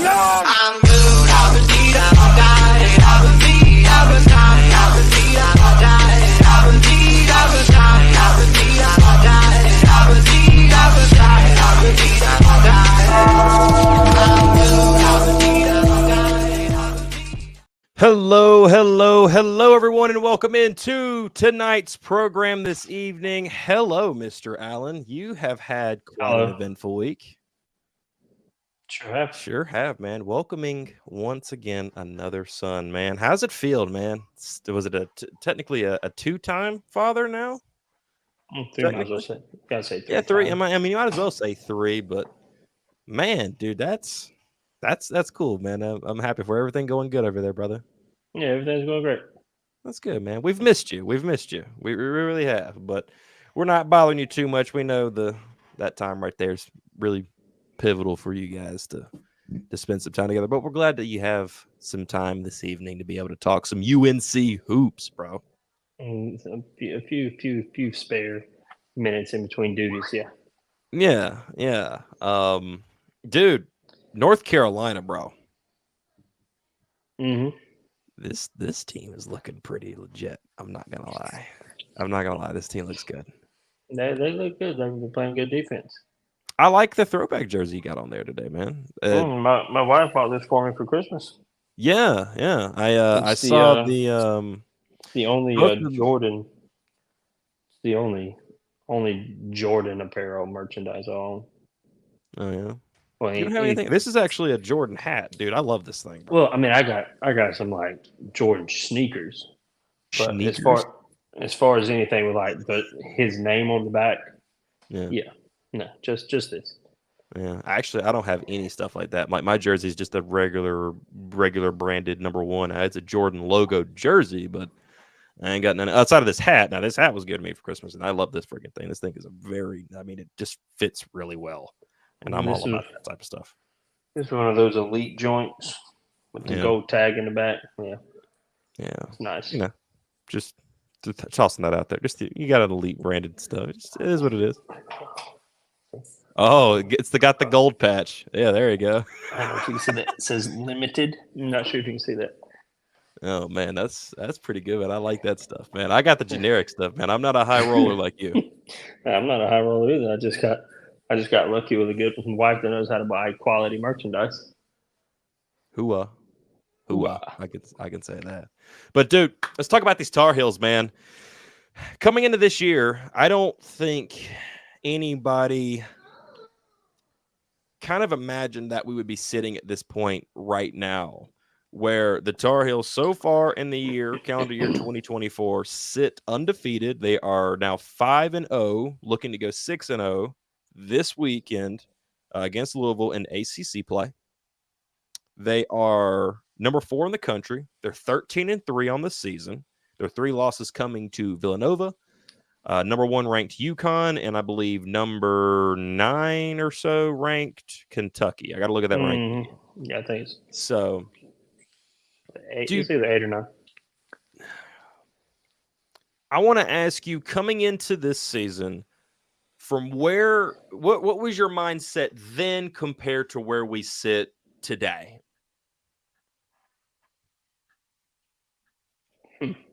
I'm good, I was need, I died, I was need, I was dying, I was need, I died, I was need, I was dying, I was need, I died, I was need, I was dying, I was need, I died. I'm good, I was need, I died, I was need. Hello, everyone, and welcome into tonight's program this evening. Hello, Mr. Allen. You have had quite an Hello. eventful week. Sure have. Sure have, man. Welcoming once again another son, man. How's it feel, man? Was it technically a two-time father now? Three, might as well say. Gotta say three. Yeah, three. times. I mean, you might as well say three, but man, dude, that's cool, man. I'm happy for everything going good over there, brother. Yeah, everything's going great. That's good, man. We've missed you. We really have, but we're not bothering you too much. We know that time right there is really pivotal for you guys to spend some time together. But we're glad that you have some time this evening to be able to talk some UNC hoops, bro. And a few spare minutes in between duties. Yeah. Yeah. Dude, North Carolina, bro. Mm-hmm. This team is looking pretty legit. I'm not gonna lie. This team looks good. They look good. They're playing good defense. I like the throwback jersey you got on there today, man. My wife bought this for me for Christmas. Yeah. I It's saw the only both of them- Jordan. It's the only Jordan apparel merchandise I own. Oh yeah. Well, You don't have anything. This is actually a Jordan hat, dude. I love this thing, bro. Well, I mean, I got some like Jordan sneakers, but Sneakers. as far as anything with like his name on the back, Yeah. no, just this. Yeah. Actually, I don't have any stuff like that. My jersey is just a regular branded number one. It's a Jordan logo jersey, but I ain't got none outside of this hat. Now, this hat was given to me for Christmas, and I love this freaking thing. This thing is it just fits really well. And I'm all about that type of stuff. This is one of those elite joints with the gold tag in the back. Yeah, it's nice. You know, just tossing that out there. Just you got an elite branded stuff. It is what it is. Oh, it's got the gold patch. Yeah, there you go. I don't know if you can see that. It says limited. I'm not sure if you can see that. Oh man, that's pretty good. Man. I like that stuff, man. I got the generic stuff, man. I'm not a high roller like you. I'm not a high roller either. I just got lucky with a good wife that knows how to buy quality merchandise. Hooah. I can say that. But dude, let's talk about these Tar Heels, man. Coming into this year, I don't think anybody kind of imagined that we would be sitting at this point right now, where the Tar Heels so far in the year, calendar year 2024, sit undefeated. They are now 5-0, looking to go 6-0 this weekend against Louisville in ACC play. They are number 4 in the country. They're 13-3 on the season. Their 3 losses coming to Villanova, number 1 ranked UConn, and I believe number 9 or so ranked Kentucky. I got to look at that ranking. Yeah, I think it's so. It's either 8 or 9. I want to ask you, coming into this season, from what was your mindset then compared to where we sit today?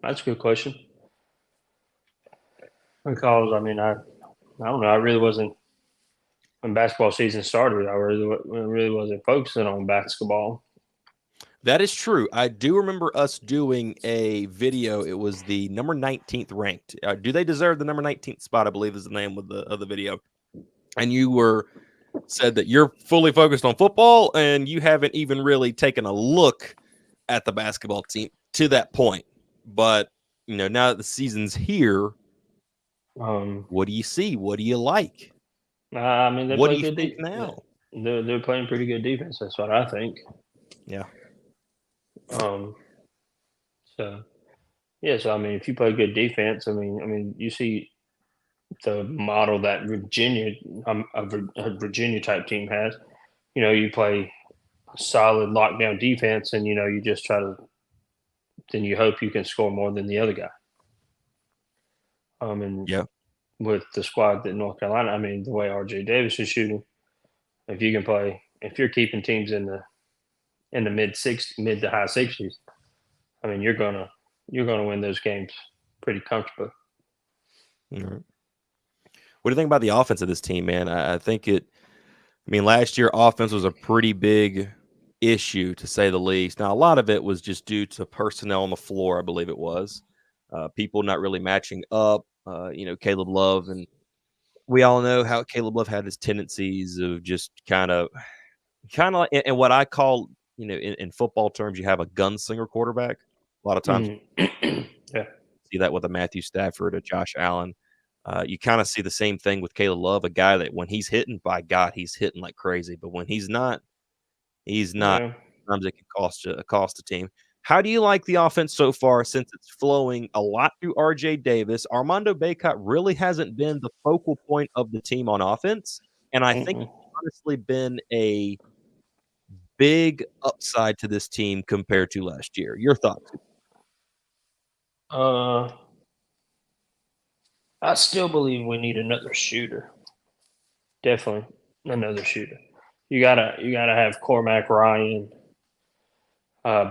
That's a good question. Because I mean, I don't know. I really wasn't when basketball season started. I really wasn't focusing on basketball. That is true. I do remember us doing a video. It was the number 19th ranked. Do they deserve the number 19th spot? I believe is the name of the video. And you said that you're fully focused on football and you haven't even really taken a look at the basketball team to that point. But now that the season's here, what do you see? What do you like? I mean, what do you think now? They're playing pretty good defense. That's what I think. Yeah. So I mean, if you play good defense, I mean, you see the model that a Virginia type team has. You play solid lockdown defense, and you just try to. Then you hope you can score more than the other guy. With the squad that North Carolina, I mean, the way RJ Davis is shooting, if you're keeping teams in the in the mid to high 60s, I mean, you're gonna win those games pretty comfortably. All right. What do you think about the offense of this team, man? I think last year offense was a pretty big issue, to say the least. Now, a lot of it was just due to personnel on the floor, I believe it was. People not really matching up. Caleb Love, and we all know how Caleb Love had his tendencies of just kind of in what I call, in football terms, you have a gunslinger quarterback. A lot of times, Yeah. see that with a Matthew Stafford, a Josh Allen. You kind of see the same thing with Caleb Love, a guy that when he's hitting, by God, he's hitting like crazy. But when he's not, he's not. Yeah. Sometimes it can cost a team. How do you like the offense so far, since it's flowing a lot through RJ Davis? Armando Bacot really hasn't been the focal point of the team on offense, and I think it's honestly been a big upside to this team compared to last year. Your thoughts? I still believe we need another shooter. Definitely another shooter. You gotta have Cormac Ryan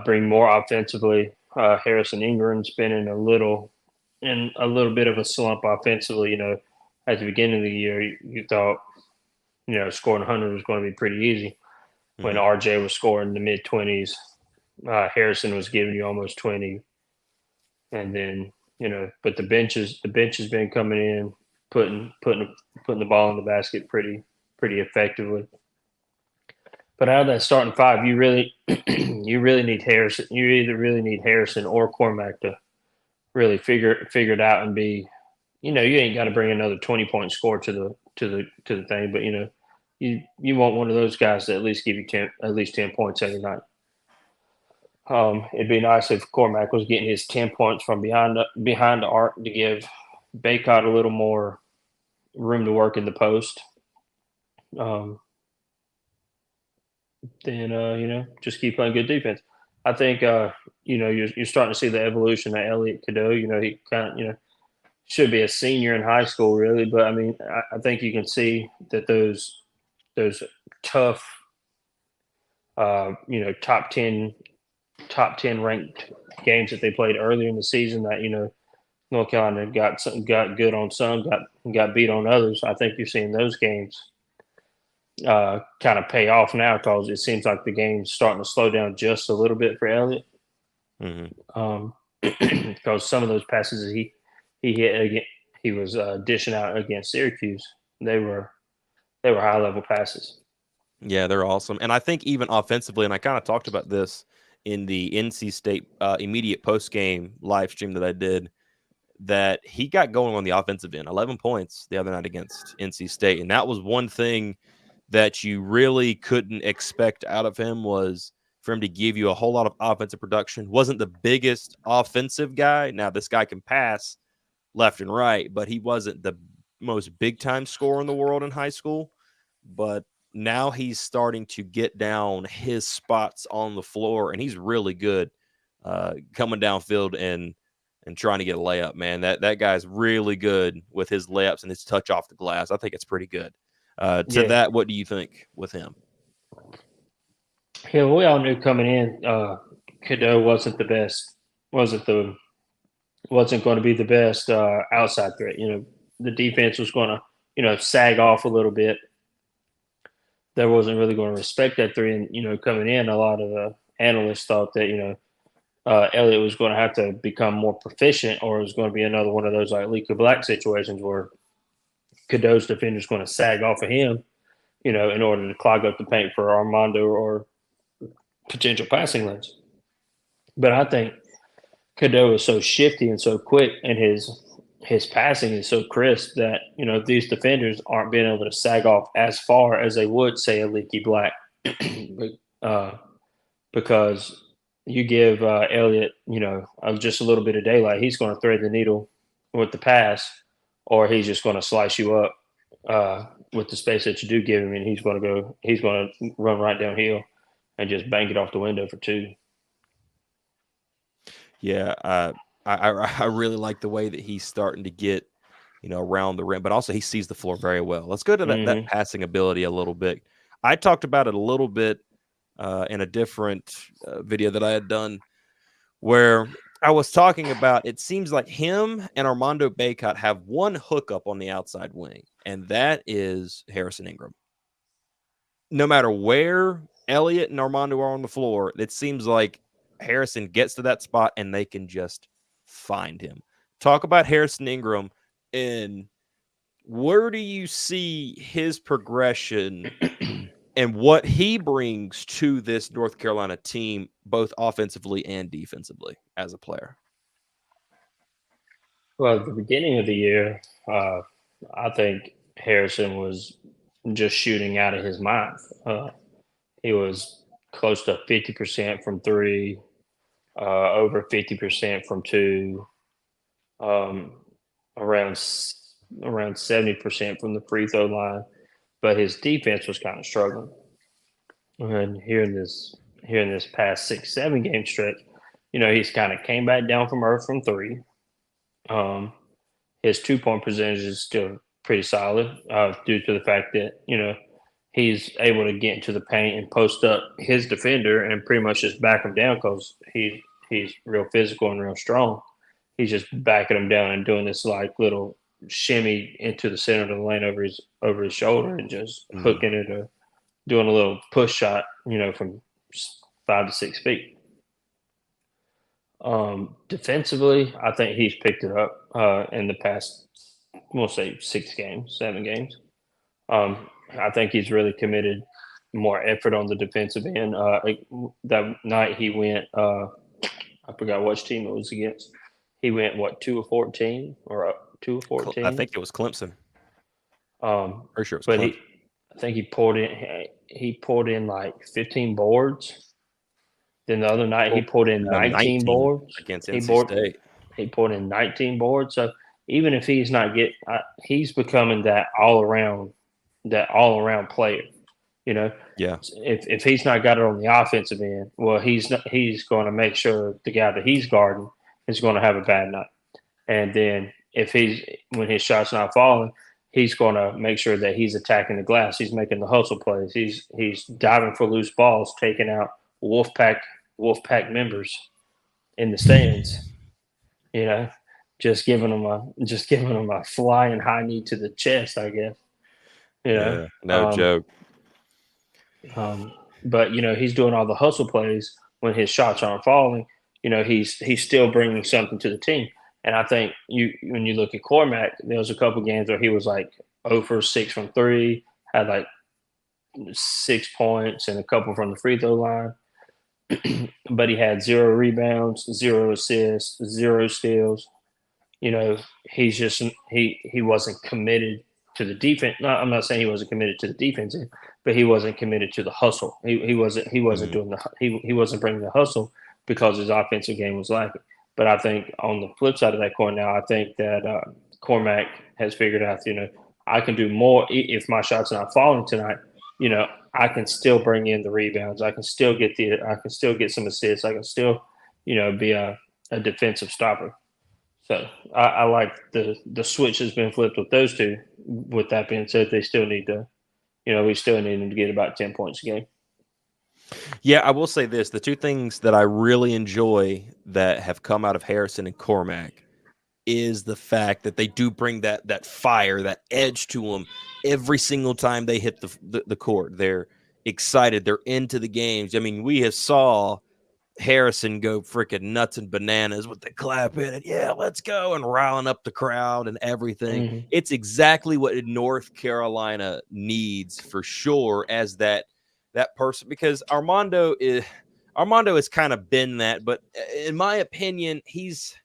bring more offensively. Harrison Ingram's been in a little bit of a slump offensively. At the beginning of the year, you thought scoring 100 was going to be pretty easy. When RJ was scoring in the mid 20s, Harrison was giving you almost 20, and then but the bench has been coming in, putting the ball in the basket pretty effectively. But out of that starting five, you really need Harrison. You either really need Harrison or Cormac to really figure it out and be, you ain't got to bring another 20-point score to the thing, but you want one of those guys to at least give you 10 points every night. It'd be nice if Cormac was getting his 10 points from behind the arc to give Bacot a little more room to work in the post. Then just keep playing good defense. I think you're starting to see the evolution of Elliot Cadeau. He kind of should be a senior in high school, really, but I mean, I think you can see that those tough, top 10 ranked games that they played earlier in the season that North Carolina got good on some, got beat on others. I think you're seeing those games kind of pay off now, because it seems like the game's starting to slow down just a little bit for Elliott. Because some of those passes he hit, he was dishing out against Syracuse. They were high level passes. Yeah, they're awesome. And I think even offensively, and I kind of talked about this in the NC State immediate post game live stream that I did, that he got going on the offensive end. 11 points the other night against NC State, and that was one thing that you really couldn't expect out of him, was for him to give you a whole lot of offensive production. Wasn't the biggest offensive guy. Now, this guy can pass left and right, but he wasn't the most big-time scorer in the world in high school. But now he's starting to get down his spots on the floor, and he's really good coming downfield and trying to get a layup, man. That guy's really good with his layups and his touch off the glass. I think it's pretty good. That, what do you think with him? Yeah, well, we all knew coming in, Cadeau wasn't the best. Wasn't going to be the best outside threat. The defense was going to sag off a little bit. There wasn't really going to respect that three. And coming in, a lot of the analysts thought that Elliott was going to have to become more proficient, or it was going to be another one of those like Lika Black situations where Cadeau's defender's going to sag off of him, in order to clog up the paint for Armando or potential passing lanes. But I think Cadeau is so shifty and so quick, and his passing is so crisp that these defenders aren't being able to sag off as far as they would, say, a Leaky Black, because you give Elliott just a little bit of daylight, he's going to thread the needle with the pass, or he's just going to slice you up with the space that you do give him, and he's going to run right downhill and just bang it off the window for two. Yeah, I really like the way that he's starting to get, around the rim, but also he sees the floor very well. Let's go to that passing ability a little bit. I talked about it a little bit in a different video that I had done where I was talking about it seems like him and Armando Bacot have one hookup on the outside wing, and that is Harrison Ingram. No matter where Elliott and Armando are on the floor, it seems like Harrison gets to that spot and they can just find him. Talk about Harrison Ingram, and where do you see his progression and what he brings to this North Carolina team, both offensively and defensively as a player? Well, at the beginning of the year, I think Harrison was just shooting out of his mind. He was close to 50% from three, over 50% from two, um, around 70% from the free throw line. But his defense was kind of struggling. And here in this past 6-7 game stretch, he's kind of came back down from earth from three. His 2-point percentage is still pretty solid due to the fact that he's able to get into the paint and post up his defender and pretty much just back him down because he's real physical and real strong. He's just backing him down and doing this like little shimmy into the center of the lane over his shoulder and just hooking it or doing a little push shot, from 5 to 6 feet. Defensively, I think he's picked it up in the past, we'll say 7 games. I think he's really committed more effort on the defensive end. That night he went, I forgot which team it was against. He went 2 of 14 or 2 of 14. I think it was Clemson. Pretty sure it was But Clemson. I think he poured in like 15 boards. Then the other night he poured in 19 boards against NC State. He poured in 19 boards. So even if he's not he's becoming that all around player. Yeah. If he's not got it on the offensive end, well, he's going to make sure the guy that he's guarding is going to have a bad night. And then when his shot's not falling, he's going to make sure that he's attacking the glass. He's making the hustle plays. He's diving for loose balls, taking out Wolfpack members in the stands. Just giving them a flying high knee to the chest, I guess. Yeah, no joke. But he's doing all the hustle plays when his shots aren't falling. He's still bringing something to the team. And I think when you look at Cormac, there was a couple games where he was like 0 for 6 from 3, had like 6 points and a couple from the free throw line. But he had 0 rebounds, 0 assists, 0 steals. He's just he wasn't committed to the defense. No, I'm not saying he wasn't committed to the defense, but he wasn't committed to the hustle. He wasn't doing he wasn't bringing the hustle because his offensive game was lacking. But I think on the flip side of that coin now, I think that Cormac has figured out, I can do more if my shot's not falling tonight. I can still bring in the rebounds. I can still get some assists. I can still, be a defensive stopper. So I like the switch has been flipped with those two. With that being said, they still need to, we still need them to get about 10 points a game. Yeah, I will say this. The two things that I really enjoy that have come out of Harrison and Cormac is the fact that they do bring that fire, that edge to them every single time they hit the court. They're excited. They're into the games. I mean, we have saw Harrison go freaking nuts and bananas with the clapping and yeah, let's go, and riling up the crowd and everything. Mm-hmm. It's exactly what North Carolina needs for sure as that person, because Armando has kind of been that, but in my opinion, he's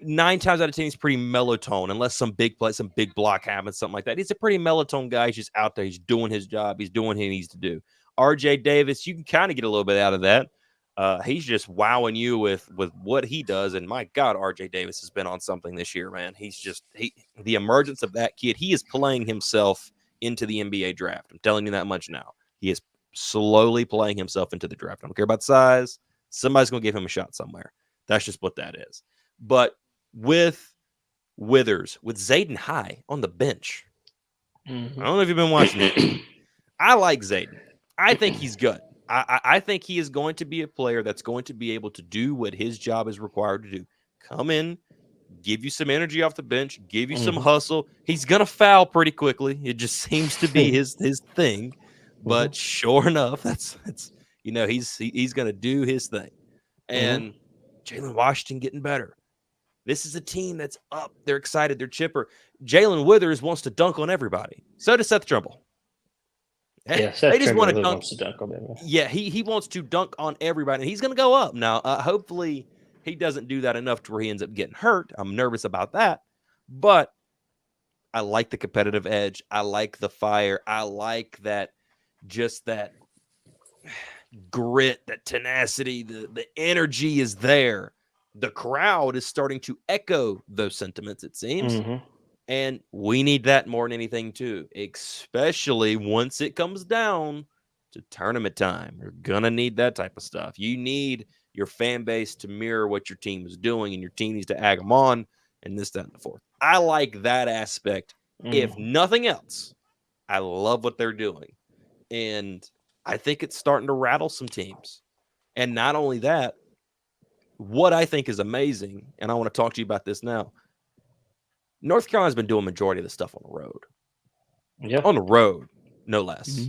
9 times out of 10, he's pretty mellow tone, unless some big play, some big block happens, something like that. He's a pretty mellow tone guy. He's just out there. He's doing his job. He's doing what he needs to do. RJ Davis, you can kind of get a little bit out of that. He's just wowing you with what he does. And my God, RJ Davis has been on something this year, man. The emergence of that kid, he is playing himself into the NBA draft. I'm telling you that much now. He is slowly playing himself into the draft. I don't care about size. Somebody's going to give him a shot somewhere. That's just what that is. But with Withers, with Zayden High on the bench, I don't know if you've been watching it. I like Zayden. I think he's good. I think he is going to be a player that's going to be able to do what his job is required to do. Come in, give you some energy off the bench, give you some hustle. He's gonna foul pretty quickly. It just seems to be his thing. But sure enough, that's he's gonna do his thing. And Jalen Washington getting better. This is a team that's up. They're excited. They're chipper. Jalen Withers wants to dunk on everybody. So does Seth Trimble. Yeah, they just want to dunk. Wants to dunk on them. Yeah, he wants to dunk on everybody. And he's going to go up. Now, hopefully he doesn't do that enough to where he ends up getting hurt. I'm nervous about that. But I like the competitive edge. I like the fire. I like that grit, that tenacity, the energy is there. The crowd is starting to echo those sentiments, it seems. And we need that more than anything, too, especially once it comes down to tournament time. You're going to need that type of stuff. You need your fan base to mirror what your team is doing, and your team needs to egg them on, and this, that, and the fourth. I like that aspect. If nothing else, I love what they're doing. And I think it's starting to rattle some teams. And not only that, what I think is amazing, and I want to talk to you about this now, North Carolina's been doing majority of the stuff on the road. Yeah. On the road, no less.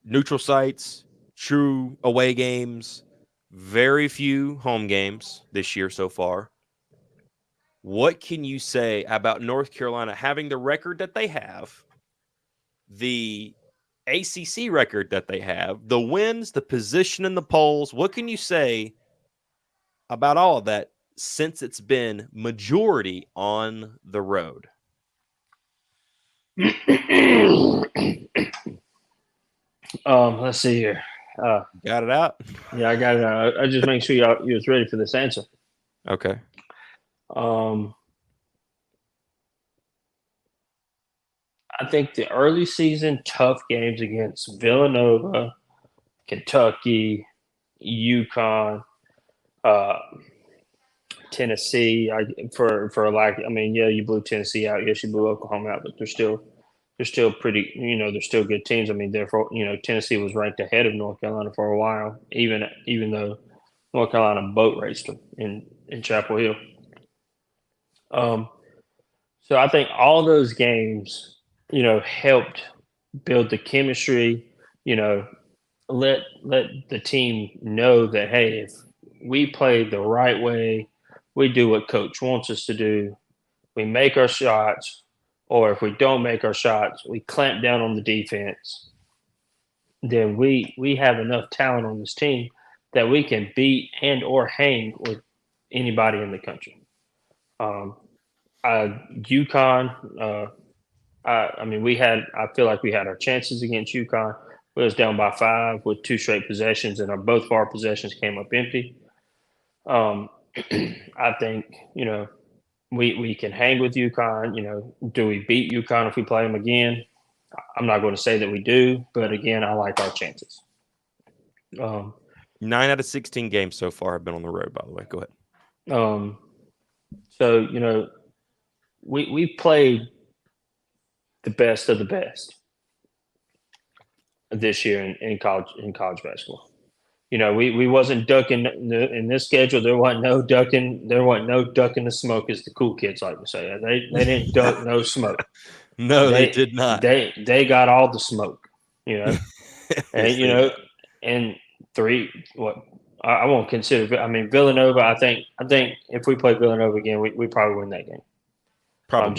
Neutral sites, true away games, very few home games this year so far. What can you say about North Carolina having the record that they have, the ACC record that they have, the wins, the position in the polls? What can you say about all of that since it's been majority on the road? Let's see here. Got it out? Yeah, I got it out. I just make sure you was ready for this answer. Okay. I think the early season tough games against Villanova, Kentucky, UConn, Tennessee. You blew Tennessee out. Yes, you blew Oklahoma out, but they're still pretty. They're still good teams. I mean, therefore, Tennessee was ranked ahead of North Carolina for a while, even though North Carolina boat raced them in Chapel Hill. So I think all those games, helped build the chemistry. Let the team know that, hey, if we play the right way, we do what coach wants us to do, we make our shots, or if we don't make our shots, we clamp down on the defense, then we have enough talent on this team that we can beat and or hang with anybody in the country. UConn, I feel like we had our chances against UConn. We was down by 5 with 2 straight possessions, and both of our possessions came up empty. I think, we can hang with UConn. Do we beat UConn if we play them again? I'm not going to say that we do, but again, I like our chances. 9 out of 16 games so far have been on the road, by the way. Go ahead. So, we played the best of the best this year in college basketball. We wasn't ducking in this schedule. There wasn't no ducking. There wasn't no ducking the smoke, as the cool kids like to say. They didn't duck no smoke. No, they did not. They got all the smoke. And and 3. What I won't consider. I mean, Villanova. I think if we play Villanova again, we probably win that game. Probably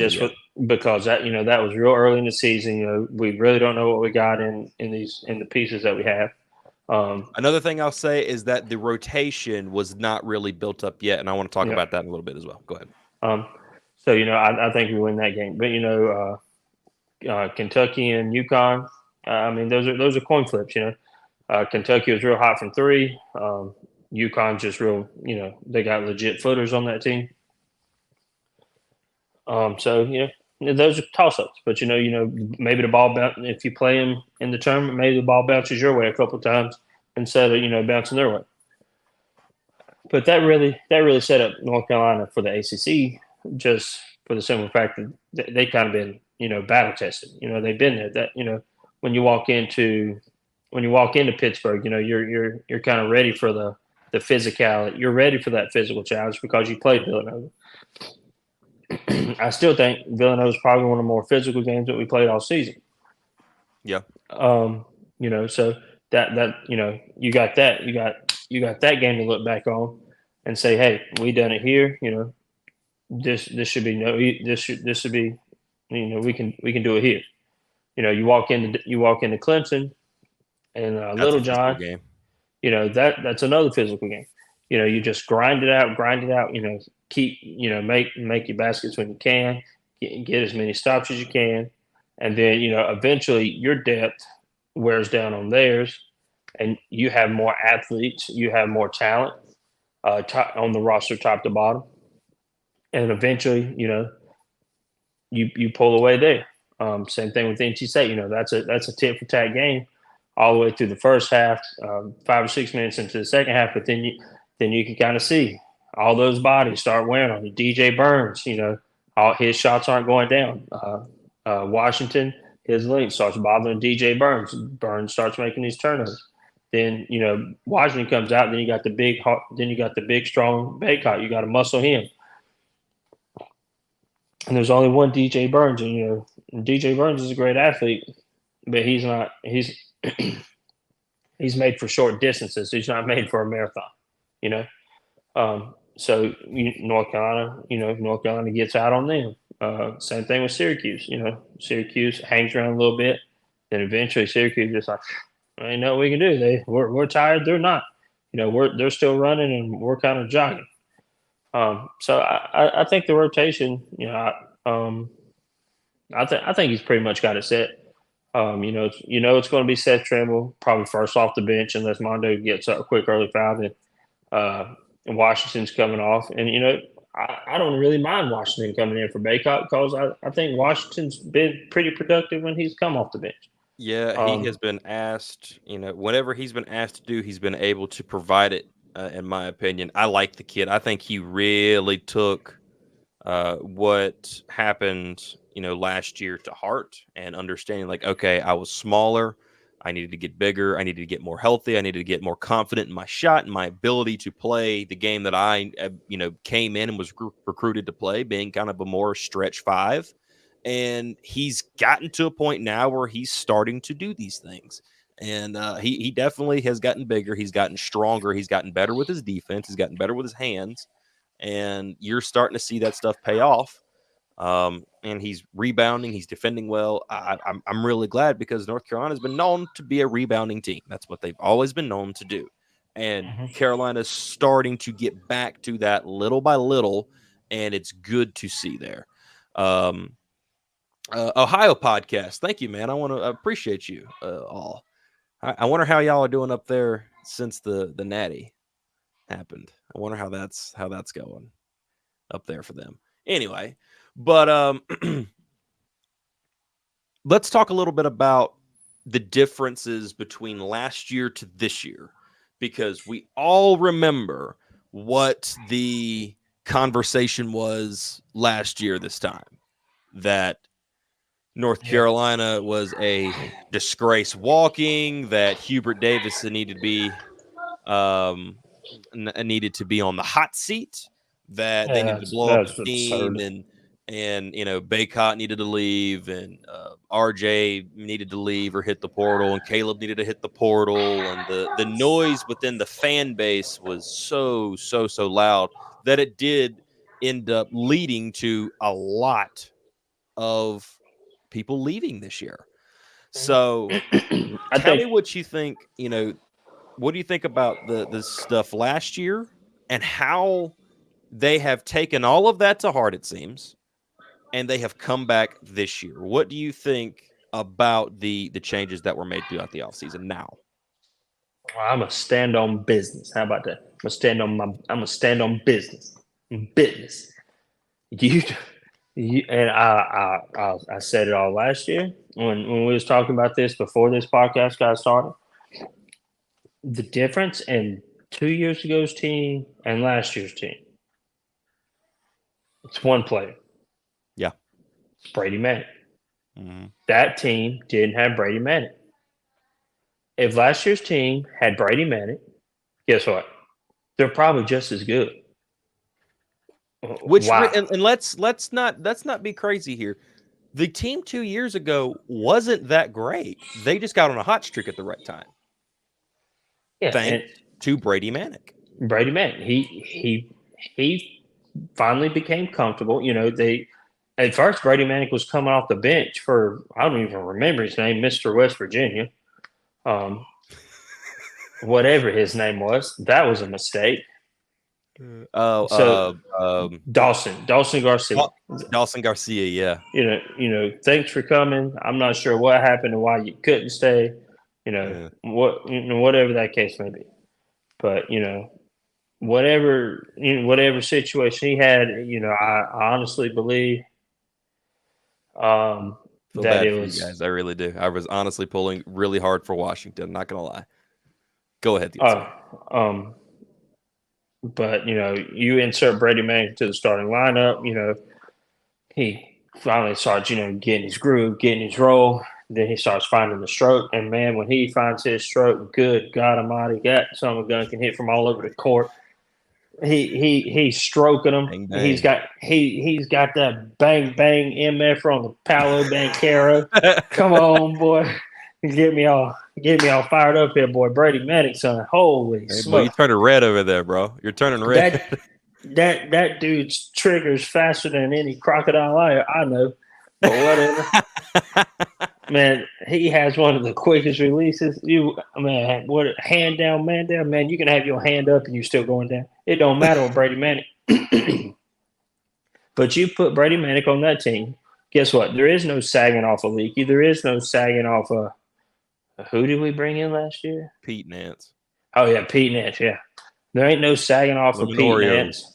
because that that was real early in the season. We really don't know what we got in the pieces that we have. Another thing I'll say is that the rotation was not really built up yet, and I want to talk about that in a little bit as well. Go ahead. I think we win that game, but Kentucky and UConn. Those are coin flips. Kentucky was real hot from 3. UConn just real. They got legit footers on that team. Those are toss-ups, but maybe the ball bounce. If you play them in the tournament, maybe the ball bounces your way a couple of times instead of bouncing their way. But that really set up North Carolina for the ACC, just for the simple fact that they kind of been battle tested. They've been there. That when you walk into when you walk into Pittsburgh, you're kind of ready for the physicality. You're ready for that physical challenge because you played Villanova. I still think Villanova is probably one of the more physical games that we played all season. Yeah. So that you got that game to look back on and say, hey, we done it here. This should be this should be, we can do it here. You walk into Clemson and That's Little a physical John. game. That's another physical game. You just grind it out. Keep make your baskets when you can, get as many stops as you can, and then eventually your depth wears down on theirs, and you have more athletes, you have more talent on the roster, top to bottom, and eventually you pull away there. Same thing with NC State. That's a tit for tat game all the way through the first half, 5 or 6 minutes into the second half, but then you can kind of see all those bodies start wearing on you. DJ Burns, all his shots aren't going down. Washington, his length starts bothering DJ Burns. Burns starts making these turnovers. Then Washington comes out. Then you got the big strong Baycott. You got to muscle him. And there's only one DJ Burns, and DJ Burns is a great athlete, but he's not. He's made for short distances. He's not made for a marathon. So North Carolina gets out on them. Same thing with Syracuse. Syracuse hangs around a little bit, then eventually Syracuse is like, ain't nothing we can do. We're tired. They're not. They're still running and we're kind of jogging. So I think the rotation. I think he's pretty much got it set. It's going to be Seth Trimble probably first off the bench unless Mondo gets a quick early foul. Then Washington's coming off, and I don't really mind Washington coming in for Baycott because I think Washington's been pretty productive when he's come off the bench. Yeah, he has been asked, whenever he's been asked to do, he's been able to provide it, in my opinion. I like the kid. I think he really took what happened, last year to heart and understanding like, okay, I was smaller. I needed to get bigger. I needed to get more healthy. I needed to get more confident in my shot and my ability to play the game that I, came in and was recruited to play, being kind of a more stretch five. And he's gotten to a point now where he's starting to do these things. And he definitely has gotten bigger. He's gotten stronger. He's gotten better with his defense. He's gotten better with his hands. And you're starting to see that stuff pay off. And he's rebounding. He's defending well. I'm really glad because North Carolina has been known to be a rebounding team. That's what they've always been known to do. And Carolina's starting to get back to that little by little, and it's good to see there. Ohio podcast. Thank you, man. I want to appreciate you all. I wonder how y'all are doing up there since the Natty happened. I wonder how that's going up there for them. Anyway, but let's talk a little bit about the differences between last year to this year, because we all remember what the conversation was last year this time, that North Carolina was a disgrace walking, that Hubert Davis needed to be on the hot seat, that they needed to blow up the team, and Baycott needed to leave, and RJ needed to leave or hit the portal, and Caleb needed to hit the portal, and the noise within the fan base was so loud that it did end up leading to a lot of people leaving this year. So tell me what you think, what do you think about the stuff last year and how they have taken all of that to heart, it seems, and they have come back this year? What do you think about the changes that were made throughout the offseason now? I'm a stand on business. How about that? I'm a stand on business. Business. And I said it all last year when we was talking about this before this podcast got started. The difference in 2 years ago's team and last year's team, it's one player. Yeah, it's Brady Manek. Mm-hmm. That team didn't have Brady Manek. if last year's team had Brady Manic, guess what? They're probably just as good. Which Wow. and let's not be crazy here. The team 2 years ago wasn't that great. They just got on a hot streak at the right time. Yeah, Thanks to Brady Manic. Brady Manic. He finally became comfortable. You know, at first Brady Manic was coming off the bench for, I don't even remember his name, Mr. West Virginia. Whatever his name was, that was a mistake. Dawson Garcia. Dawson Garcia, yeah. You know, thanks for coming. I'm not sure what happened and why you couldn't stay. Whatever that case may be. But whatever situation he had, I honestly believe Feel that bad it for was. you guys. I really do. I was honestly pulling really hard for Washington. Not gonna lie. Go ahead. But you insert Brady Manic to the starting lineup. He finally starts getting his groove, getting his role. Then he starts finding the stroke, and man, when he finds his stroke, good God Almighty, that son of a gun can hit from all over the court. He's stroking them. Bang, bang. He's got that bang bang MF on the Paolo Banchero. Come on, boy, get me all fired up here, boy. Brady Manic, son, holy Hey, smoke! boy, you turning red over there, bro. You're turning red. That dude's triggers faster than any crocodile I know. But whatever. Man, he has one of the quickest releases. What hand down, man down, man. You can have your hand up and you're still going down. It don't matter with Brady Manic. But you put Brady Manic on that team. Guess what? There is no sagging off of Leaky. There is no sagging off of who did we bring in last year? Pete Nance. Oh yeah, Pete Nance. Yeah, there ain't no sagging off of Pete Nance.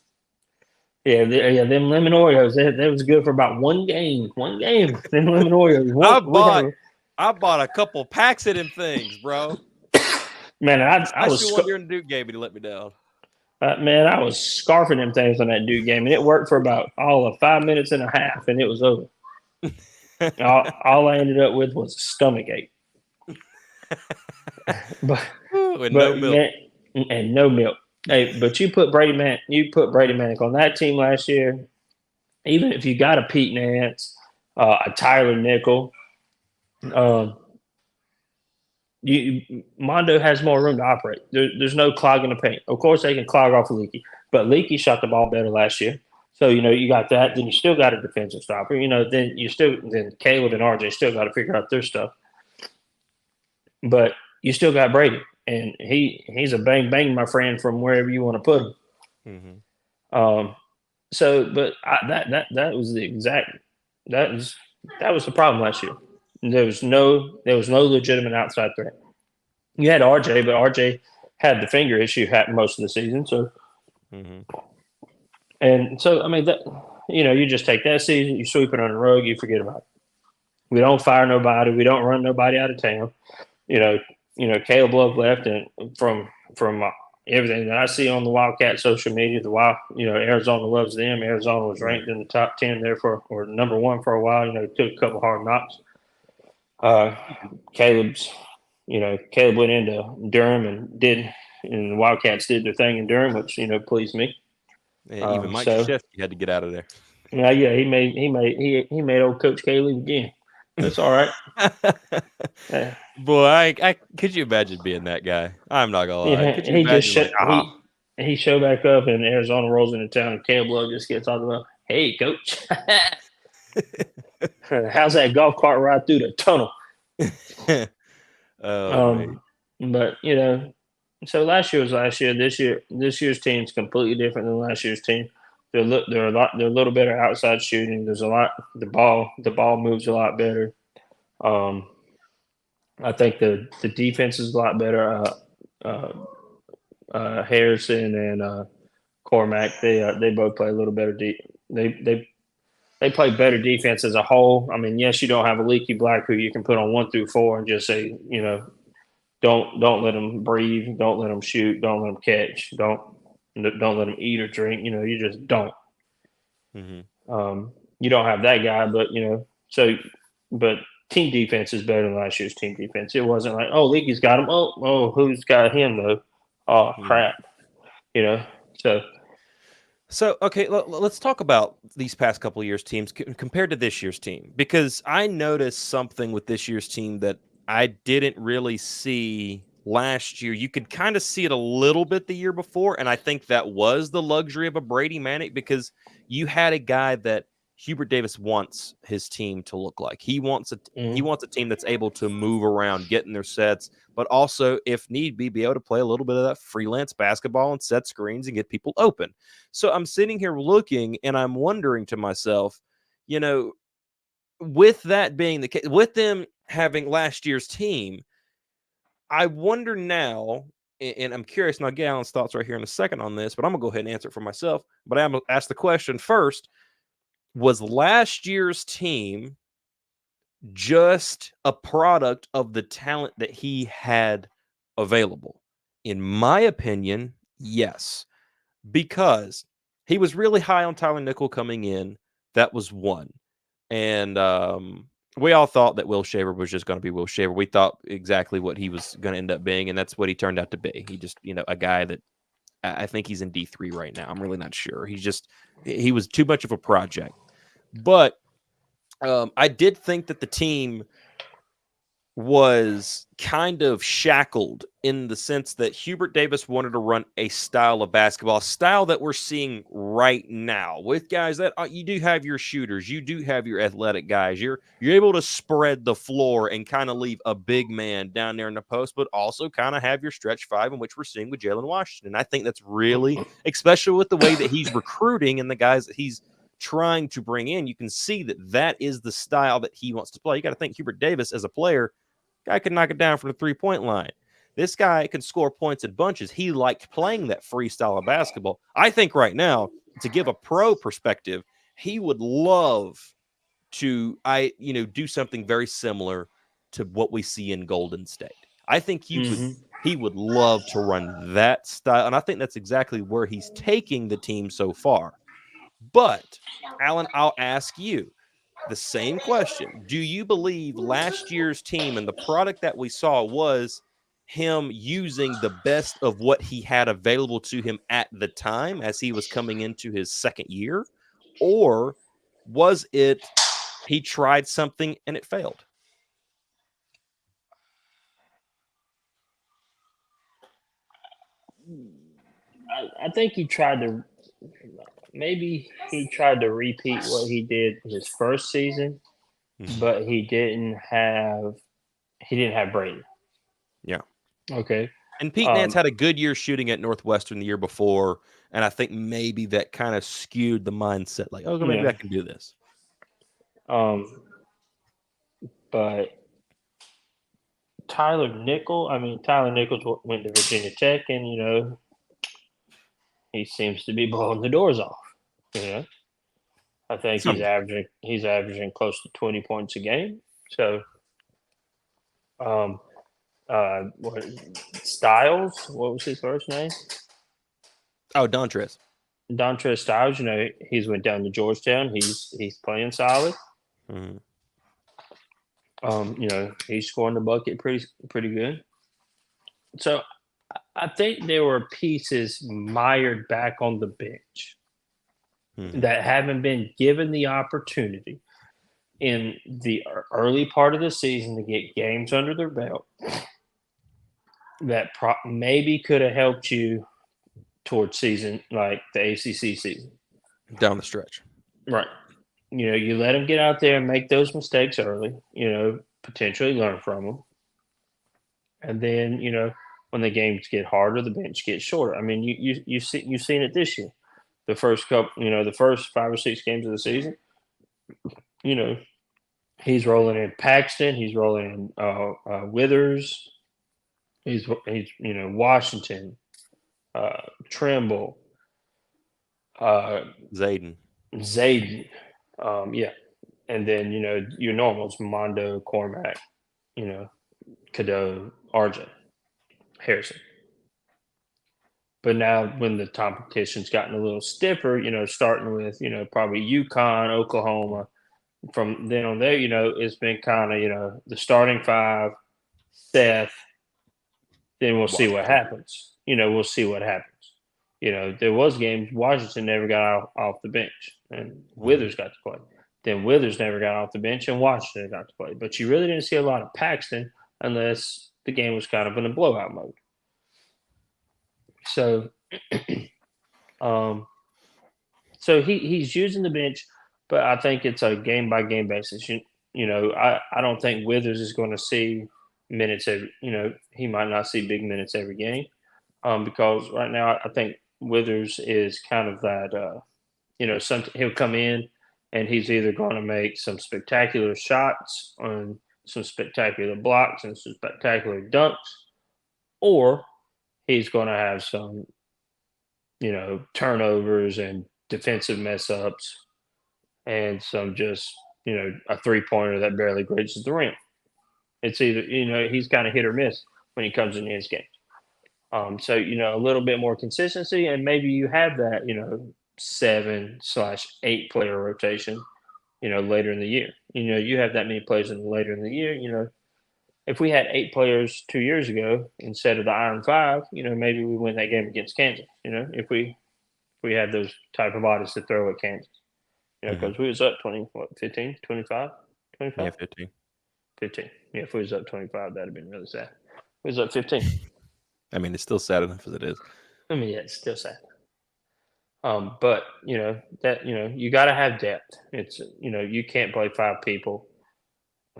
Yeah, them lemon Oreos. That was good for about one game. Them lemon Oreos. I bought a couple packs of them things, bro. Man, I was one during the Duke game, and he let me down. Man, I was scarfing them things on that Duke game, and it worked for about all of 5 minutes and a half, and it was over. all I ended up with was a stomach ache. but no milk. Man, and no milk. Hey, but you put Brady Manic on that team last year. Even if you got a Pete Nance, a Tyler Nickel, Mondo has more room to operate. There's no clogging the paint. Of course, they can clog off Leaky, but Leaky shot the ball better last year. So you got that. Then you still got a defensive stopper. Then Caleb and RJ still got to figure out their stuff. But you still got Brady. And he's a bang bang, my friend, from wherever you want to put him. Mm-hmm. That was the problem last year. There was no legitimate outside threat. You had RJ, but RJ had the finger issue most of the season. So, and so I mean that you just take that season, you sweep it on the rug, you forget about it. We don't fire nobody, we don't run nobody out of town. Caleb Love left, and from everything that I see on the Wildcat social media, Arizona loves them. Arizona was ranked in the top 10 there or number 1 for a while. Took a couple hard knocks. Caleb went into Durham and the Wildcats did their thing in Durham, which pleased me. Yeah, even Mike Krzyzewski had to get out of there. Yeah, he made old Coach Caleb again. That's all right. Yeah. Boy, I could you imagine being that guy? I'm not gonna lie. Yeah, could you imagine he showed back up and Arizona rolls into town and Caleb Love just gets on the hey coach. How's that golf cart ride through the tunnel? But so last year was last year. This year's team's completely different than last year's team. They're a little better outside shooting. There's a lot. The ball moves a lot better. I think the defense is a lot better. Harrison and Cormac, they both play a little better. They play better defense as a whole. I mean, yes, you don't have a Leaky Black who you can put on 1 through 4 and just say, don't let them breathe, don't let them shoot, don't let them catch, don't let them eat or drink. You just don't. Mm-hmm. You don't have that guy, but but team defense is better than last year's team defense. It wasn't like, oh, Leaky's got him. Oh, who's got him though? Oh crap, you know. So, okay, let's talk about these past couple of years' teams compared to this year's team, because I noticed something with this year's team that I didn't really see last year. You could kind of see it a little bit the year before, and I think that was the luxury of a Brady Manic, because you had a guy that Hubert Davis wants his team to look like. He wants a team that's able to move around, get in their sets, but also, if need be able to play a little bit of that freelance basketball and set screens and get people open. So I'm sitting here looking and I'm wondering to myself, with that being the case, with them having last year's team, I wonder now, and I'm curious, and I'll get Alan's thoughts right here in a second on this, but I'm going to go ahead and answer it for myself. But I'm going to ask the question first. Was last year's team just a product of the talent that he had available? In my opinion, yes, because he was really high on Tyler Nickel coming in. That was one. And we all thought that Will Shaver was just going to be Will Shaver. We thought exactly what he was going to end up being, and that's what he turned out to be. He just, a guy that I think he's in D3 right now. I'm really not sure. He was too much of a project. But I did think that the team was kind of shackled in the sense that Hubert Davis wanted to run a style of basketball, style that we're seeing right now with guys that you do have your shooters, you do have your athletic guys, you're able to spread the floor and kind of leave a big man down there in the post, but also kind of have your stretch five, in which we're seeing with Jalen Washington. I think that's really, especially with the way that he's recruiting and the guys that he's trying to bring in, you can see that is the style that he wants to play. You got to think Hubert Davis as a player, guy can knock it down from the 3-point line. This guy can score points in bunches. He liked playing that freestyle of basketball. I think right now, to give a pro perspective, he would love to do something very similar to what we see in Golden State. I think he would love to run that style, and I think that's exactly where he's taking the team so far. But, Alan, I'll ask you the same question. Do you believe last year's team and the product that we saw was him using the best of what he had available to him at the time as he was coming into his second year? Or was it he tried something and it failed? I think he tried to repeat what he did his first season, but he didn't have Brady. Yeah. Okay. And Pete Nance had a good year shooting at Northwestern the year before, and I think maybe that kind of skewed the mindset. Like, oh, maybe I can do this. But Tyler Nichols went to Virginia Tech, and he seems to be blowing the doors off. I think he's averaging close to 20 points a game. So, Styles? What was his first name? Oh, Dontrez Styles. He's went down to Georgetown. He's playing solid. Mm-hmm. He's scoring the bucket pretty good. So I think there were pieces mired back on the bench that haven't been given the opportunity in the early part of the season to get games under their belt that maybe could have helped you towards season like the ACC season. Down the stretch. Right. You let them get out there and make those mistakes early, potentially learn from them. And then, when the games get harder, the bench gets shorter. I mean, you've seen it this year. The first 5 or 6 games of the season, he's rolling in Paxton, he's rolling in Withers, he's Washington, Trimble, Zayden. And then your normals: Mondo, Cormac, Cadeau, RJ, Harrison. But now, when the competition's gotten a little stiffer, starting with probably UConn, Oklahoma, from then on there, it's been kind of, the starting five, Seth. Then we'll see what Washington. happens. We'll see what happens. There was games Washington never got off the bench, and Withers got to play. Then Withers never got off the bench, and Washington got to play. But you really didn't see a lot of Paxton unless the game was kind of in a blowout mode. So, so he's using the bench, but I think it's a game by game basis. I don't think Withers is going to see minutes every. He might not see big minutes every game, because right now I think Withers is kind of that. He'll come in and he's either going to make some spectacular shots on some spectacular blocks and some spectacular dunks, or he's going to have some, turnovers and defensive mess ups and some just, a 3-pointer that barely grazes the rim. It's either, he's kind of hit or miss when he comes in his games. So, a little bit more consistency, and maybe you have that, 7/8 player rotation, later in the year. You have that many players later in the year. If we had 8 players 2 years ago instead of the Iron 5, maybe we win that game against Kansas. If we had those type of bodies to throw at Kansas, because we was up 15, 25, 25? Yeah, 15. 15. Yeah, if we was up 25, that'd have been really sad. We was up 15. I mean, it's still sad enough as it is. I mean, yeah, it's still sad. But that you got to have depth. It's you can't play 5 people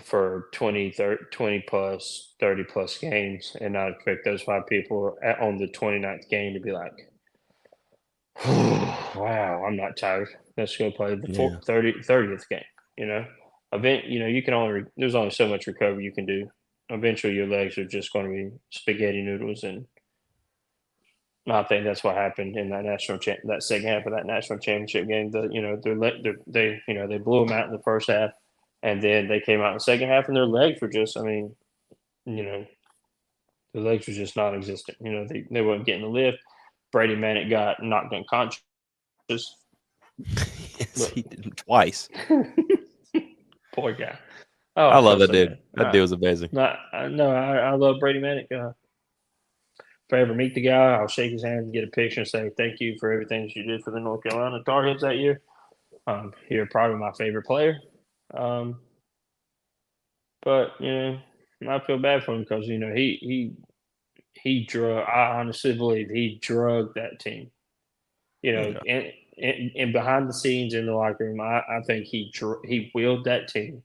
for 20, 30, 20 plus, 30 plus games and not expect those 5 people on the 29th game to be like, wow, I'm not tired. Let's go play the 30th game. You can there's only so much recovery you can do. Eventually your legs are just going to be spaghetti noodles, and I think that's what happened in that second half of that national championship game. They blew them out in the first half, and then they came out in the second half, and their legs were just, the legs were just non-existent. They weren't getting the lift. Brady Manick got knocked unconscious. Yes, he did twice. Poor guy. Oh, I love that dude. That dude was amazing. I love Brady Manick. If I ever meet the guy, I'll shake his hand and get a picture and say thank you for everything that you did for the North Carolina Tar Heels that year. You're probably my favorite player. But I feel bad for him because he drug. I honestly believe he drugged that team. And behind the scenes in the locker room, I think he willed that team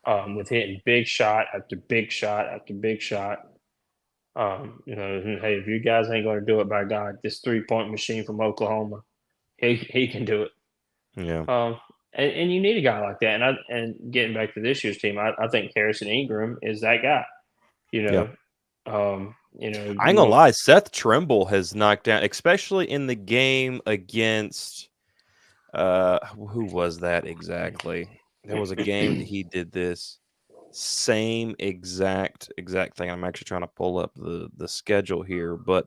with hitting big shot after big shot after big shot. Hey, if you guys ain't going to do it, by God, this 3-point machine from Oklahoma, he can do it. Yeah. And you need a guy like that. And getting back to this year's team, I think Harrison Ingram is that guy. I ain't gonna lie, Seth Trimble has knocked down, especially in the game against who was that exactly? There was a game that he did this same exact thing. I'm actually trying to pull up the schedule here, but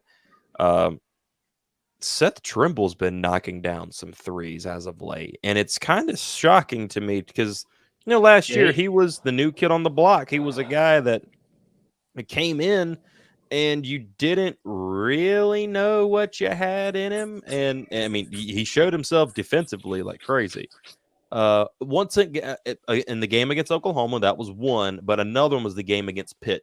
Seth Trimble's been knocking down some threes as of late, and it's kind of shocking to me because last year he was the new kid on the block. He was a guy that came in and you didn't really know what you had in him, and I mean he showed himself defensively like crazy. Once in the game against Oklahoma, that was one, but another one was the game against Pitt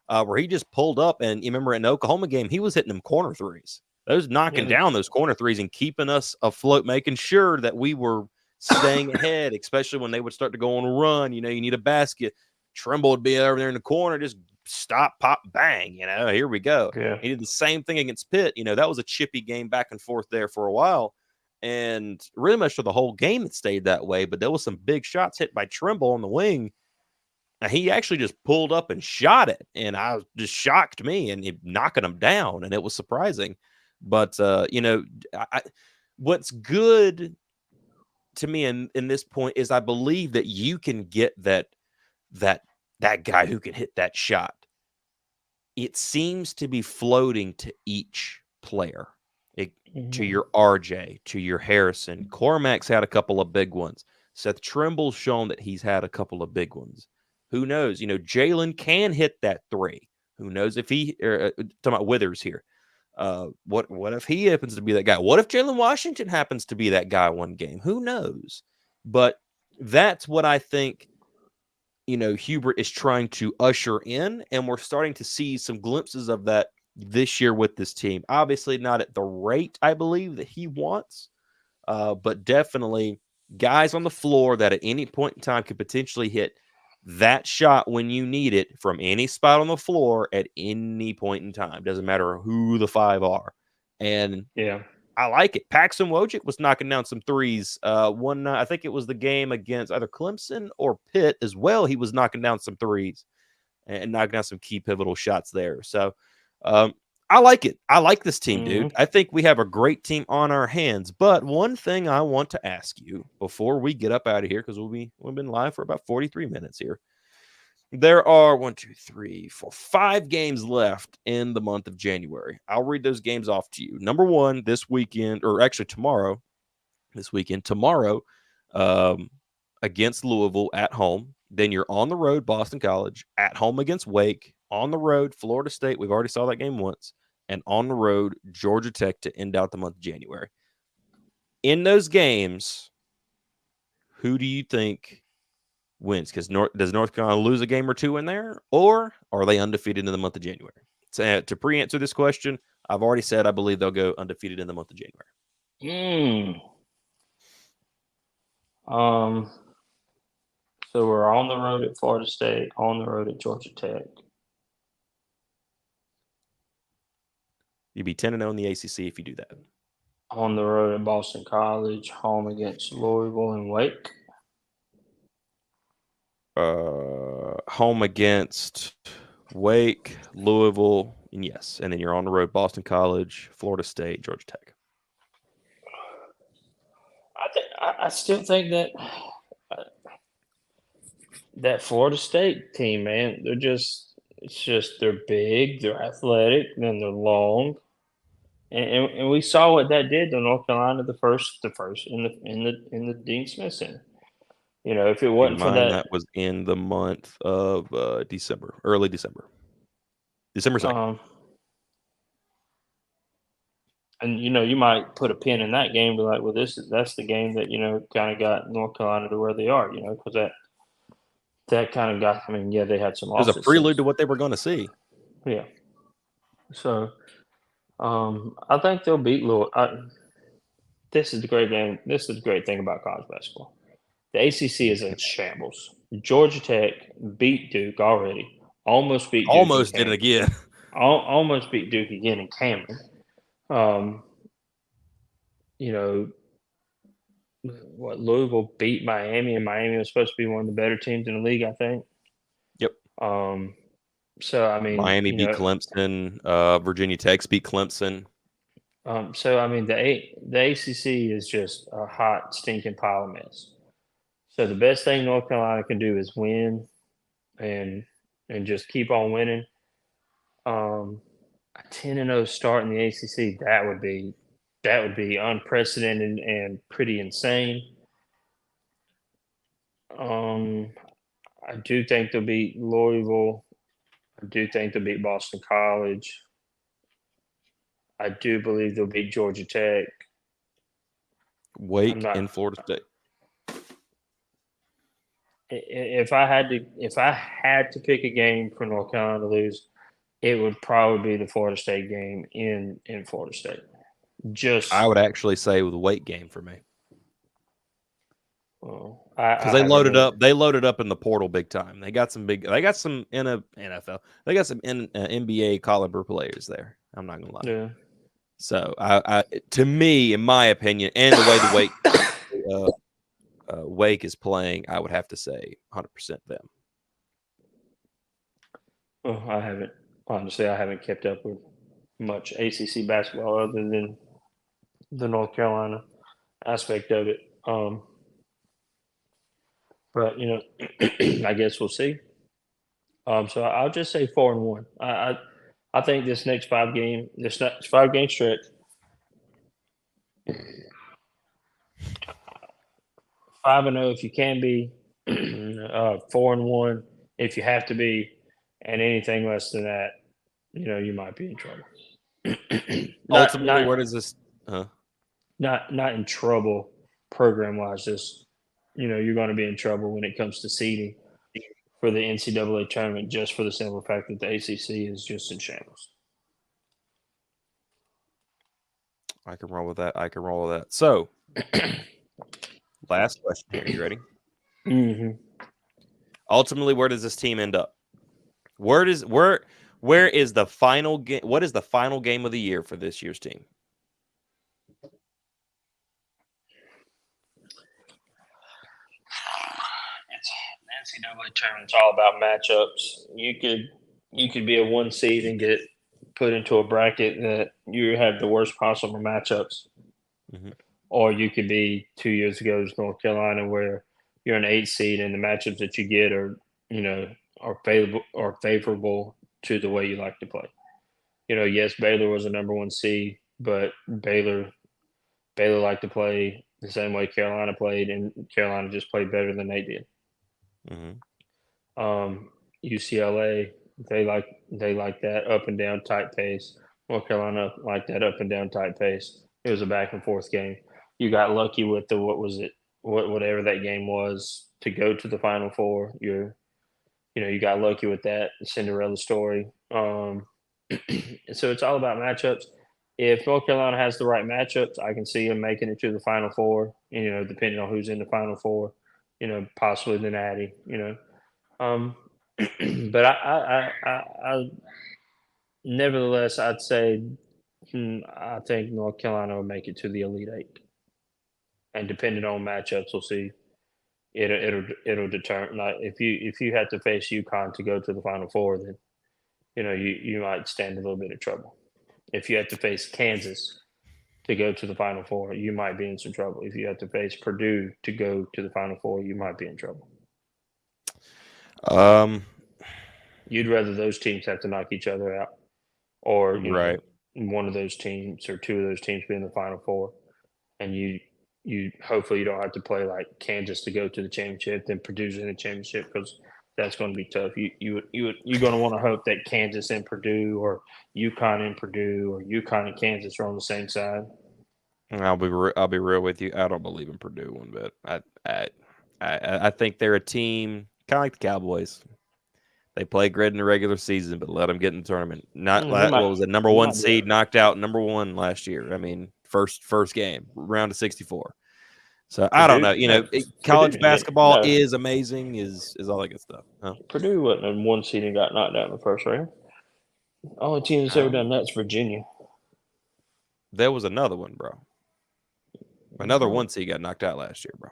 where he just pulled up, and you remember in the Oklahoma game he was hitting them corner threes. Those knocking down those corner threes and keeping us afloat, making sure that we were staying ahead, especially when they would start to go on a run. You need a basket. Trimble would be over there in the corner, just stop, pop, bang. Here we go. Yeah. He did the same thing against Pitt. That was a chippy game back and forth there for a while. And really much for the whole game it stayed that way. But there was some big shots hit by Trimble on the wing. And he actually just pulled up and shot it. And I was just shocked me and knocking him down. And it was surprising. But, what's good to me in this point is I believe that you can get that guy who can hit that shot. It seems to be floating to each player, to your RJ, to your Harrison. Cormac's had a couple of big ones. Seth Trimble's shown that he's had a couple of big ones. Who knows? Jalen can hit that three. Who knows if he talking about Withers here. What if he happens to be that guy? What if Jalen Washington happens to be that guy one game? Who knows? But that's what I think, Hubert is trying to usher in, and we're starting to see some glimpses of that this year with this team. Obviously not at the rate, I believe, that he wants, but definitely guys on the floor that at any point in time could potentially hit that shot when you need it from any spot on the floor at any point in time. Doesn't matter who the five are. And Yeah. I like it. Paxson Wojcik was knocking down some threes. One night, I think it was the game against either Clemson or Pitt as well. He was knocking down some threes and knocking down some key pivotal shots there. So I like it. I like this team, dude. I think we have a great team on our hands. But one thing I want to ask you before we get up out of here, because we've been live for about 43 minutes here. There are 5 games left in the month of January. I'll read those games off to you. Number 1, this weekend, or actually tomorrow, against Louisville at home. Then you're on the road, Boston College, at home against Wake, on the road, Florida State. We've already saw that game once. And on the road, Georgia Tech to end out the month of January. In those games, who do you think wins? Because does North Carolina lose a game or two in there, or are they undefeated in the month of January? So, to pre-answer this question, I've already said I believe they'll go undefeated in the month of January. So we're on the road at Florida State, on the road at Georgia Tech. You'd be 10-0 in the ACC if you do that. On the road at Boston College, home against Louisville and Wake. Home against Wake, Louisville, and yes. And then you're on the road, Boston College, Florida State, Georgia Tech. I still think that Florida State team, man, they're big, they're athletic, and they're long. And we saw what that did to North Carolina the first in the Dean Smith Center. If it wasn't for that was in the month of December, early December 2nd. And you might put a pin in that game, and be like, well, that's the game that kind of got North Carolina to where they are, because that kind of got. I mean, yeah, they had some losses. It was a prelude to what they were going to see. Yeah. So, I think they'll beat Louisville. This is the great game. This is the great thing about college basketball. The ACC is in shambles. Georgia Tech beat Duke already. Almost beat Duke. Almost did it again. Almost beat Duke again in Cameron. Louisville beat Miami, and Miami was supposed to be one of the better teams in the league, I think. Yep. So I mean, Miami beat Clemson. Virginia Tech beat Clemson. So I mean, the ACC is just a hot, stinking pile of mess. So the best thing North Carolina can do is win, and just keep on winning. A 10-0 start in the ACC, that would be unprecedented and pretty insane. I do think they'll beat Louisville. I do think they'll beat Boston College. I do believe they'll beat Georgia Tech. Wake and Florida State. If I had to pick a game for North Carolina to lose, it would probably be the Florida State game in Florida State. I would actually say with the Wake game for me. Because they loaded up. They loaded up in the portal big time. They got some in a NFL. They got some NBA caliber players there. I'm not gonna lie. Yeah. So to me, in my opinion, and the way the Wake is playing, I would have to say 100% them. Well, I haven't kept up with much ACC basketball other than the North Carolina aspect of it. But I guess we'll see. So I'll just say 4-1. I think this next 5-game stretch, 5-0 if you can be, 4-1 if you have to be, and anything less than that, you might be in trouble. not Ultimately, not where does this? not in trouble program wise. Just you're going to be in trouble when it comes to seeding for the NCAA tournament, just for the simple fact that the ACC is just in shambles. I can roll with that. So, last question here. You ready? Mm-hmm. Ultimately, where does this team end up? Where is the final game? What is the final game of the year for this year's team? It's the NCAA tournament's all about matchups. You could be a 1 seed and get put into a bracket that you have the worst possible matchups, or you could be 2 years ago's North Carolina where you're an 8 seed and the matchups that you get are favorable to the way you like to play. Yes, Baylor was a number 1 seed, but Baylor liked to play the same way Carolina played, and Carolina just played better than they did. UCLA, they like that up and down tight pace. North Carolina liked that up and down tight pace. It was a back and forth game. You got lucky with whatever that game was to go to the Final Four. You got lucky with that Cinderella story. So it's all about matchups. If North Carolina has the right matchups, I can see them making it to the Final Four. Depending on who's in the Final Four, possibly the Natty. But I nevertheless, I'd say I think North Carolina will make it to the Elite Eight, and depending on matchups, we'll see. It'll determine. Like if you had to face UConn to go to the Final Four, then you might stand a little bit of trouble. If you have to face Kansas to go to the Final Four, you might be in some trouble. If you have to face Purdue to go to the Final Four, you might be in trouble. You'd rather those teams have to knock each other out, or right, one of those teams or two of those teams be in the Final Four, and you hopefully you don't have to play like Kansas to go to the championship, then Purdue's in the championship, because that's going to be tough. You're going to want to hope that Kansas and Purdue, or UConn and Purdue, or UConn and Kansas are on the same side. I'll be real with you. I don't believe in Purdue one bit. I think they're a team kind of like the Cowboys. They play great in the regular season, but let them get in the tournament. What was it? Number 1 seed, knocked out number 1 last year. I mean, first game, round of 64. So I don't know. College basketball is amazing, is all that good stuff. Huh? Purdue wasn't a 1 seed and got knocked out in the first round. Only team that's ever done that's Virginia. There was another one, bro. Another 1 seed got knocked out last year, bro.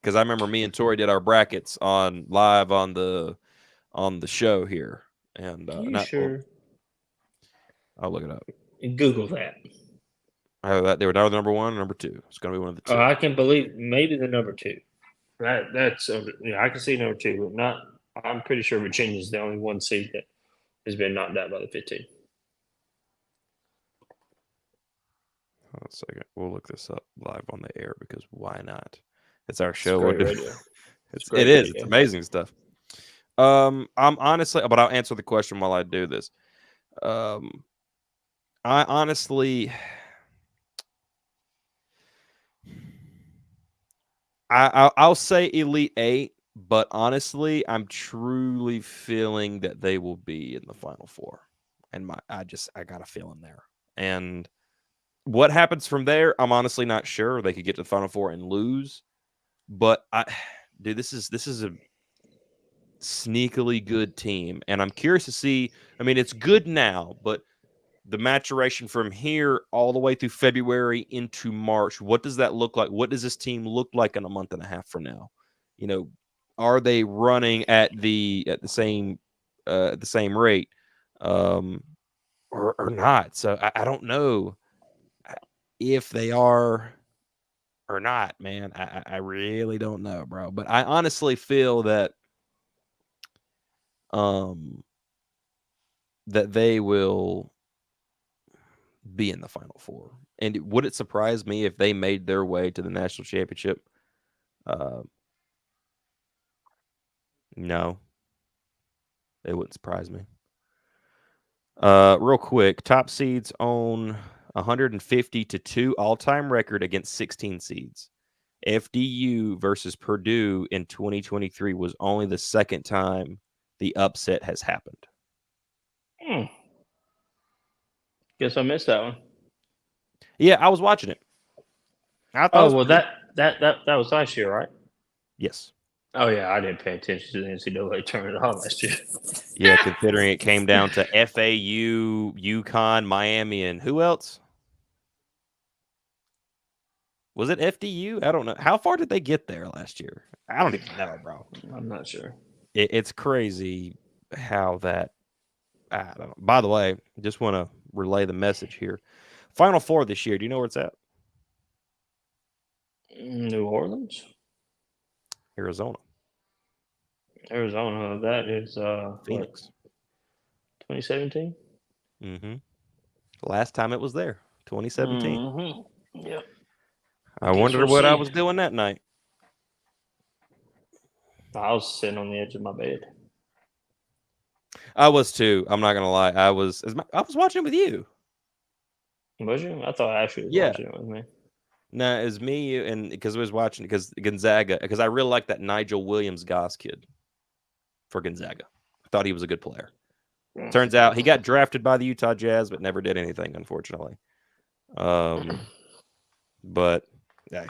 Because I remember me and Tori did our brackets live on the show here, and sure? I'll look it up. Google that. They were either number 1 or number 2. It's going to be one of the two. I can believe maybe the number 2. That's I can see number 2, but not. I'm pretty sure Virginia's the only 1 seed that has been knocked out by the 15. Hold on a second. We'll look this up live on the air, because why not? It's our show. It's amazing stuff. I'm honestly, but I'll answer the question while I do this. I honestly, I'll say Elite Eight, but honestly, I'm truly feeling that they will be in the Final Four, and I got a feeling there. And what happens from there, I'm honestly not sure. They could get to the Final Four and lose, but this is a sneakily good team, and I'm curious to see. I mean, it's good now, but the maturation from here all the way through February into March, what does that look like? What does this team look like in a month and a half from now? Are they running at the same rate, or not? So I don't know if they are or not, man. I really don't know, bro. But I honestly feel that that they will be in the Final Four. And would it surprise me if they made their way to the national championship? No, it wouldn't surprise me. Real quick, top seeds own 150-2 all-time record against 16 seeds. FDU versus Purdue in 2023 was only the second time the upset has happened. Guess I missed that one. Yeah, I was watching it. I thought Oh it was well, pretty- that was last year, right? yes. Oh yeah, I didn't pay attention to the NCAA tournament at all last year. Yeah, considering it came down to FAU, UConn, Miami, and who else? Was it FDU? I don't know. How far did they get there last year? I don't even know, bro. I'm not sure. It's crazy how that. I don't know. By the way, just want to relay the message here. Final Four this year. Do you know where it's at? New Orleans, Arizona, Arizona. That is Phoenix. 2017. Mm-hmm. Last time it was there, 2017. Mm-hmm. Yep. I Guess wonder we'll what I see. was doing that night. I was sitting on the edge of my bed. I was too. I'm not gonna lie. I was watching with you. Was you? I thought Ashley was Yeah. watching it with me. No, it was me and because I was watching because Gonzaga because I really like that Nigel Williams-Goss kid for Gonzaga. I thought he was a good player. Turns out he got drafted by the Utah Jazz, but never did anything, unfortunately. But yeah,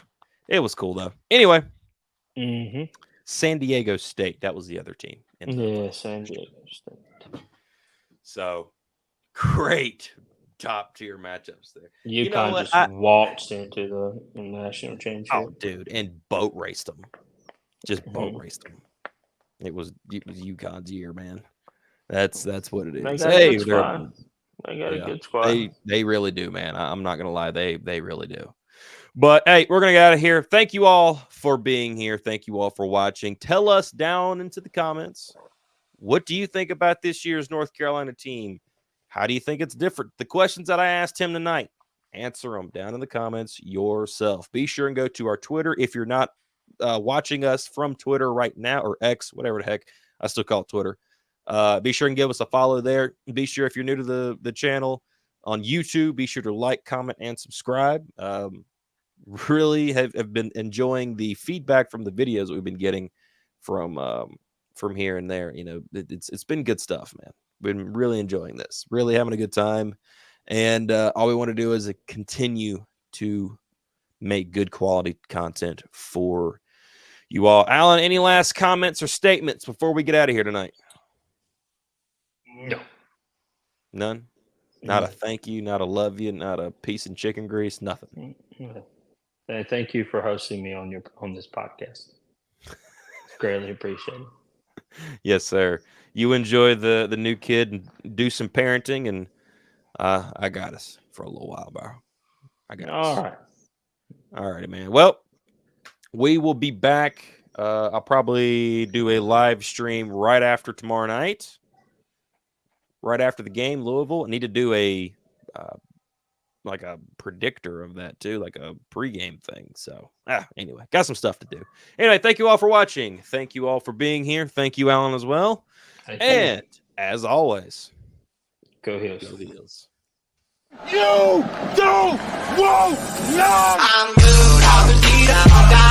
it was cool though. Anyway, Mm-hmm. San Diego State, that was the other team. Yeah, San Diego State. So great top tier matchups there. UConn know what? just waltzed into the national championship. Oh, dude, and boat raced them. Just boat Mhm. raced them. It was UConn's year, man. That's what it They is. got a Hey, good squad. They got yeah, a good squad. they really do, man. I'm not gonna lie, they really do. But hey, we're gonna get out of here. Thank you all for being here. Thank you all for watching. Tell us down into the comments, what do you think about this year's North Carolina team? How do you think it's different? The questions that I asked him tonight, answer them down in the comments yourself. Be sure and go to our Twitter. If you're not watching us from Twitter right now, or X, whatever the heck, I still call it Twitter. Be sure and give us a follow there. Be sure if you're new to the channel on YouTube, be sure to like, comment, and subscribe. Really have been enjoying the feedback from the videos that we've been getting from here and there. You know, it's been good stuff, man. Been really enjoying this, really having a good time, and all we want to do is continue to make good quality content for you all. Alan, any last comments or statements before we get out of here tonight? No. None? Not a thank you, not a love you, not a piece of chicken grease, nothing. Thank you for hosting me on this podcast. Greatly appreciated. Yes, sir. You enjoy the new kid and do some parenting, and I got us for a little while, bro. I got us. All right. All righty, man. Well, we will be back. I'll probably do a live stream right after tomorrow night, right after the game, Louisville. I need to do a like a predictor of that too, like a pregame thing. So anyway, got some stuff to do. Anyway, thank you all for watching. Thank you all for being here. Thank you, Alan, as well. And as always, go Heels. go Heels. You don't want none. I'm good, I'll be